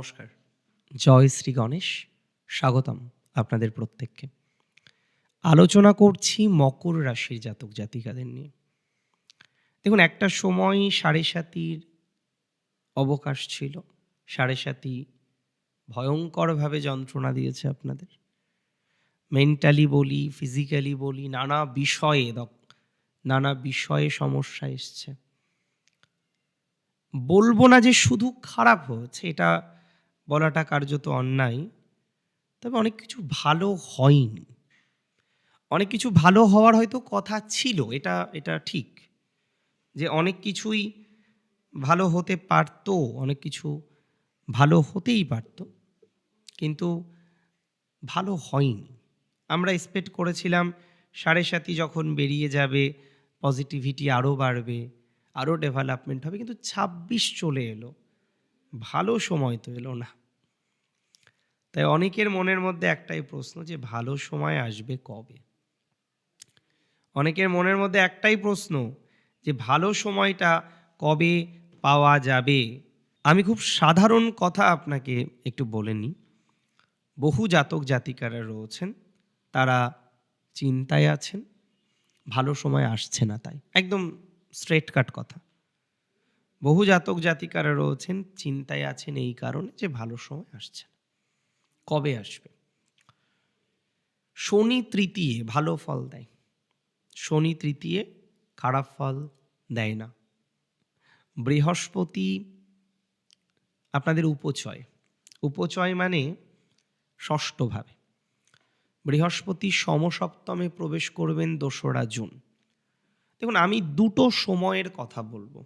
নমস্কার। জয় শ্রী গণেশ। স্বাগতম আপনাদের প্রত্যেককে। আলোচনা করছি মকর রাশির জাতক জাতিকাদের নিয়ে। দেখুন, একটা সময় সাড়ে সাতির অবকাশ ছিল। সাড়ে সাতি ভয়ঙ্করভাবে যন্ত্রণা দিয়েছে আপনাদের। মেন্টালি বলি, ফিজিক্যালি বলি, নানা বিষয়ে সমস্যা এসছে। বলবো না যে শুধু খারাপ হয়েছে, এটা বলাটা কার্যত অন্যায়। তবে অনেক কিছু ভালো হয়নি। অনেক কিছু ভালো হওয়ার হয়তো কথা ছিল, এটা ঠিক। যে অনেক কিছুই ভালো হতে পারত, অনেক কিছু ভালো হতেই পারত, কিন্তু ভালো হয়নি। আমরা এক্সপেক্ট করেছিলাম সাড়ে সাতি যখন বেরিয়ে যাবে, পজিটিভিটি আরও বাড়বে, আরও ডেভেলপমেন্ট হবে, কিন্তু ২৬ চলে এলো, ভালো সময় তো এলো না। তাই অনেকের মনের মধ্যে একটাই প্রশ্ন, যে ভালো সময় আসবে কবে? অনেকের মনের মধ্যে একটাই প্রশ্ন, যে ভালো সময়টা কবে পাওয়া যাবে? আমি খুব সাধারণ কথা আপনাকে একটু বলে নিই। বহু জাতক জাতিকারা রয়েছেন, তারা চিন্তায় আছেন, ভালো সময় আসছে না তাই। একদম স্ট্রেট কাট কথা। বহু জাতক জাতিকারা রয়েছেন, চিন্তায় আছেন এই কারণে যে ভালো সময় আসছে না। কবে আসবে? শনি তৃতীয়ে ভালো ফল দেয়, শনি তৃতীয়ে খারাপ ফল দেয় না। বৃহস্পতি আপনাদের উপচয় মানে ষষ্ঠভাবে। বৃহস্পতি সমসপ্তমে প্রবেশ করবেন ২রা জুন। দেখুন, আমি দুটো সময়ের কথা বলবো।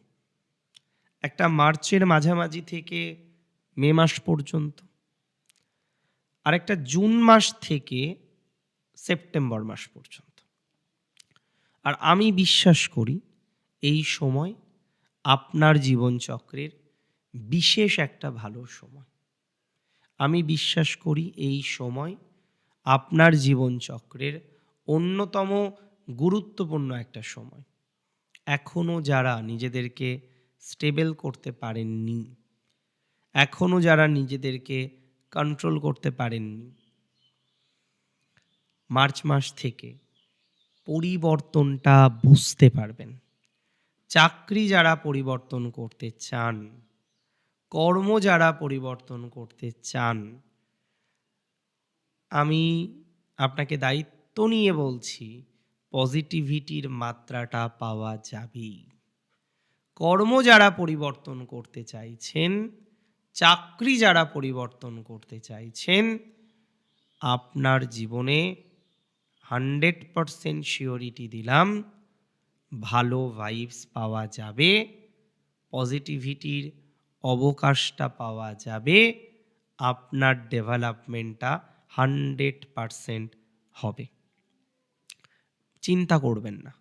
একটা মার্চের মাঝামাঝি থেকে মে মাস পর্যন্ত, আর একটা জুন মাস থেকে সেপ্টেম্বর মাস পর্যন্ত। আর আমি বিশ্বাস করি এই সময় আপনার জীবনচক্রের বিশেষ একটা ভালো সময়। আমি বিশ্বাস করি এই সময় আপনার জীবনচক্রের অন্যতম গুরুত্বপূর্ণ একটা সময়। এখনও যারা নিজেদেরকে স্টেবল করতে পারেননি, এখনও যারা নিজেদেরকে কন্ট্রোল করতে পারেননি, মার্চ মাস থেকে পরিবর্তনটা বুঝতে পারবেন। চাকরি যারা পরিবর্তন করতে চান, কর্ম যারা পরিবর্তন করতে চান, আমি আপনাকে দায়িত্ব নিয়ে বলছি, পজিটিভিটির মাত্রাটা পাওয়া যাবেই। কর্ম যারা পরিবর্তন করতে চাইছেন, চাকরি যারা পরিবর্তন করতে চাইছেন, আপনার জীবনে 100% শিওরিটি দিলাম, ভালো ভাইবস পাওয়া যাবে, পজিটিভিটির অবকাশটা পাওয়া যাবে, আপনার ডেভেলপমেন্টটা 100% হবে। চিন্তা করবেন না।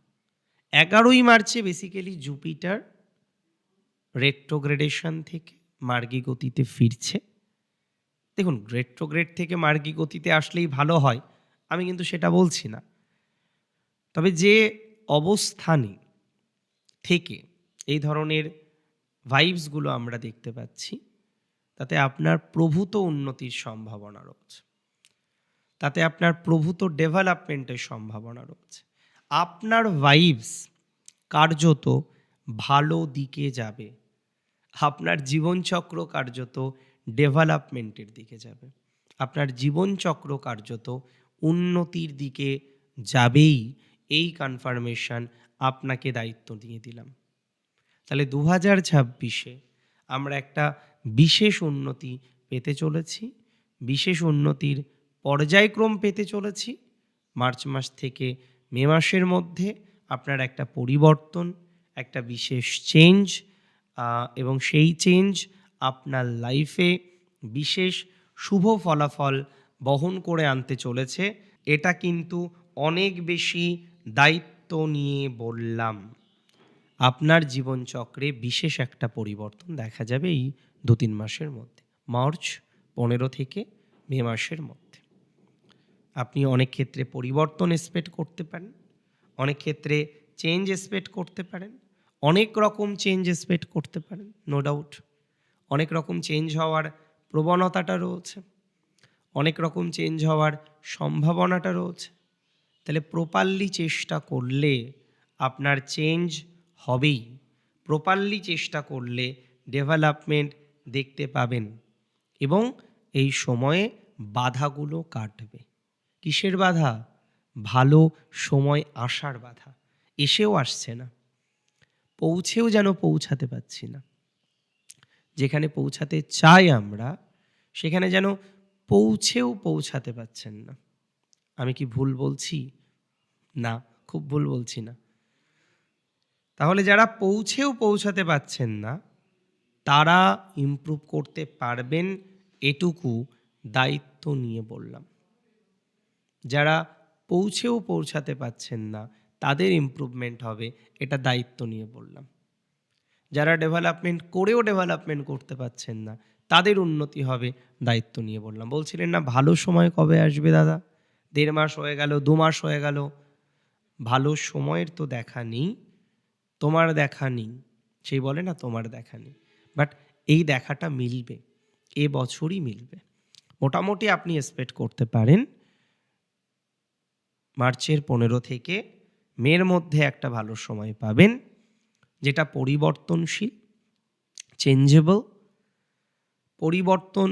11ই মার্চে বেসিক্যালি জুপিটার রেট্রোগ্রেডেশন থেকে মার্গী গতিতে ফিরছে। দেখুন, রেট্রোগ্রেড থেকে মার্গী গতিতে আসলেই ভালো হয়, আমি কিন্তু সেটা বলছি না। তবে যে অবস্থানে থেকে এই ধরনের ভাইবসগুলো আমরা দেখতে পাচ্ছি, তাতে আপনার প্রভূত উন্নতির সম্ভাবনা রয়েছে, তাতে আপনার প্রভূত ডেভেলপমেন্টের সম্ভাবনা রয়েছে। আপনার ভাইবস কার্যত ভালো দিকে যাবে, আপনার জীবনচক্র কার্যত ডেভেলপমেন্টের দিকে যাবে, আপনার জীবনচক্র কার্যত উন্নতির দিকে যাবেই। এই কনফার্মেশন আপনাকে দায়িত্ব দিয়ে দিলাম। তাহলে 2026-এ আমরা একটা বিশেষ উন্নতি পেতে চলেছি, বিশেষ উন্নতির পর্যায়ক্রম পেতে চলেছি। মার্চ মাস থেকে মে মাসের মধ্যে আপনার একটা পরিবর্তন, একটা বিশেষ চেঞ্জ, এবং সেই চেঞ্জ আপনার লাইফে বিশেষ শুভ ফলাফল বহন করে আনতে চলেছে। এটা কিন্তু অনেক বেশি দায়িত্ব নিয়ে বললাম। আপনার জীবনচক্রে বিশেষ একটা পরিবর্তন দেখা যাবে এই 2-3 মাসের মধ্যে, মার্চ 15 থেকে মে মাসের মধ্যে। আপনি অনেক ক্ষেত্রে পরিবর্তন এক্সপেক্ট করতে পারেন, অনেক ক্ষেত্রে চেঞ্জ এক্সপেক্ট করতে পারেন, অনেক রকম চেঞ্জ এক্সপেক্ট করতে পারেন, নো ডাউট। অনেক রকম চেঞ্জ হওয়ার প্রবণতাটা রয়েছে, অনেক রকম চেঞ্জ হওয়ার সম্ভাবনাটা রয়েছে। তাহলে প্রপারলি চেষ্টা করলে আপনার চেঞ্জ হবেই, প্রপারলি চেষ্টা করলে ডেভেলপমেন্ট দেখতে পাবেন এবং এই সময়ে বাধাগুলো কাটবে। কিসের বাধা? ভালো সময় আসার বাধা। এসেও আসছে না, পৌঁছেও যেন পৌঁছাতে পারছি না। যেখানে পৌঁছাতে চাই আমরা, সেখানে যেন পৌঁছেও পৌঁছাতে পারছেন না। আমি কি ভুল বলছি? না, খুব ভুল বলছি না। তাহলে যারা পৌঁছেও পৌঁছাতে পারছেন না, তারা ইমপ্রুভ করতে পারবেন, এটুকু দায়িত্ব নিয়ে বললাম। যারা পৌঁছেও পৌঁছাতে পারছেন না, তাদের ইমপ্রুভমেন্ট হবে, এটা দায়িত্ব নিয়ে বললাম। যারা ডেভেলপমেন্ট করেও ডেভেলপমেন্ট করতে পারছেন না, তাদের উন্নতি হবে, দায়িত্ব নিয়ে বললাম। বলছিলেন না ভালো সময় কবে আসবে দাদা? 1.5 মাস হয়ে গেল, 2 মাস হয়ে গেল। ভালো সময়ের তো দেখা নেই, তোমার দেখা নেই, সেই বলে না তোমার দেখা নেই, বাট এই দেখাটা মিলবে, এ বছরই মিলবে। মোটামুটি আপনি এক্সপেক্ট করতে পারেন মার্চের 15 থেকে মের মধ্যে একটা ভালো সময় পাবেন, যেটা পরিবর্তনশীল, চেঞ্জেবল, পরিবর্তন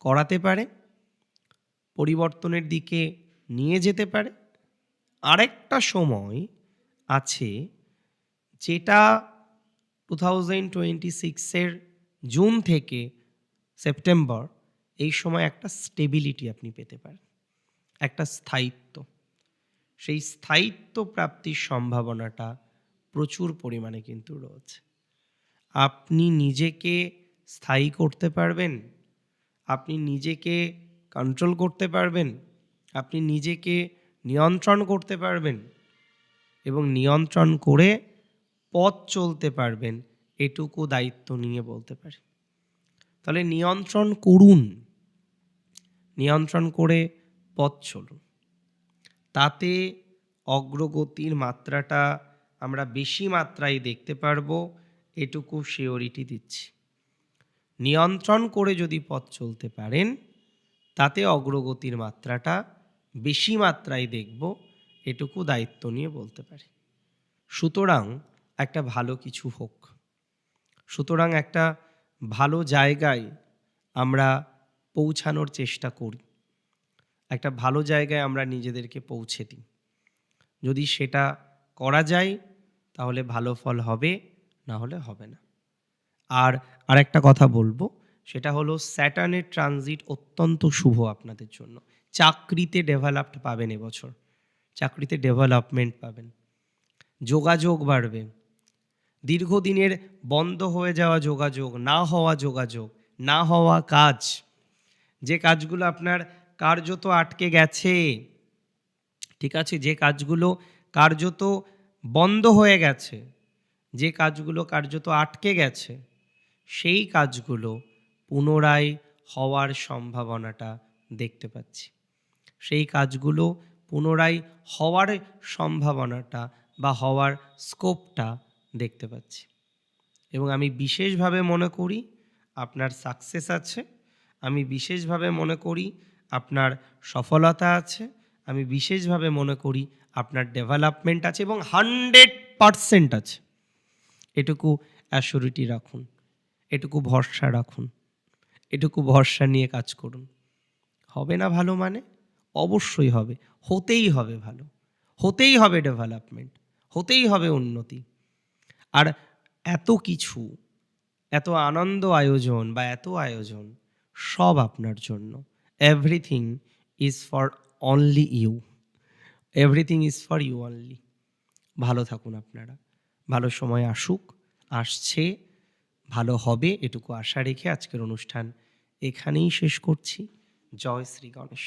করাতে পারে, পরিবর্তনের দিকে নিয়ে যেতে পারে। আরেকটা সময় আছে যেটা 2026-এর জুন থেকে সেপ্টেম্বর, এই সময় একটা স্টেবিলিটি আপনি পেতে পারেন, একটা স্থায়িত্ব। সেই স্থায়িত্ব প্রাপ্তির সম্ভাবনাটা প্রচুর পরিমাণে কিন্তু রয়েছে। আপনি নিজেকে স্থায়ী করতে পারবেন, আপনি নিজেকে কন্ট্রোল করতে পারবেন, আপনি নিজেকে নিয়ন্ত্রণ করতে পারবেন এবং নিয়ন্ত্রণ করে পথ চলতে পারবেন, এটুকু দায়িত্ব নিয়ে বলতে পারি। তাহলে নিয়ন্ত্রণ করুন, নিয়ন্ত্রণ করে পথ চলুন, তাতে অগ্রগতির মাত্রাটা আমরা বেশি মাত্রায় দেখতে পারবো, এটুকু সিওরিটি দিচ্ছি। নিয়ন্ত্রণ করে যদি পথ চলতে পারেন, তাতে অগ্রগতির মাত্রাটা বেশি মাত্রায় দেখব, এটুকু দায়িত্ব নিয়ে বলতে পারি। সুতরাং একটা ভালো কিছু হোক, সুতরাং একটা ভালো জায়গায় আমরা পৌঁছানোর চেষ্টা করি, একটা ভালো জায়গায় আমরা নিজেদেরকে পৌঁছে দিই। যদি সেটা করা যায় তাহলে ভালো ফল হবে, না হলে হবে না। আর আরেকটা কথা বলবো, সেটা হলো স্যাটার্নের ট্রানজিট অত্যন্ত শুভ আপনাদের জন্য। চাকরিতে ডেভেলপড পাবেন এবছর, চাকরিতে ডেভেলপমেন্ট পাবেন, যোগাযোগ বাড়বে, দীর্ঘদিনের বন্ধ হয়ে যাওয়া যোগাযোগ, না হওয়া যোগাযোগ, না হওয়া কাজ, যে কাজগুলো আপনার কার্যত আটকে গেছে, ঠিক আছে, যে কাজগুলো কার্যত বন্ধ হয়ে গেছে, যে কাজগুলো কার্যত আটকে গেছে, সেই কাজগুলো পুনরায় হওয়ার সম্ভাবনাটা দেখতে পাচ্ছি। সেই কাজগুলো পুনরায় হওয়ার সম্ভাবনাটা বা হওয়ার স্কোপটা দেখতে পাচ্ছি। এবং আমি বিশেষভাবে মনে করি আপনার সাকসেস আছে, আমি বিশেষভাবে মনে করি আপনার সফলতা আছে, আমি বিশেষভাবে মনে করি আপনার ডেভেলপমেন্ট আছে এবং 100% আছে। এটুকু অ্যাসিউরিটি রাখুন, এটুকু ভরসা রাখুন, এটুকু ভরসা নিয়ে কাজ করুন। হবে না ভালো মানে? অবশ্যই হবে, হতেই হবে ভালো, হতেই হবে ডেভেলপমেন্ট, হতেই হবে উন্নতি। আর এত কিছু, এত আনন্দ আয়োজন বা এত আয়োজন সব আপনার জন্য। Everything is for only you, everything is for you only. ভালো থাকুন আপনারা, ভালো সময় আসুক, আসছে, ভালো হবে, এটুকু আশা রেখে আজকের অনুষ্ঠান এখানেই শেষ করছি। জয় শ্রী গণেশ।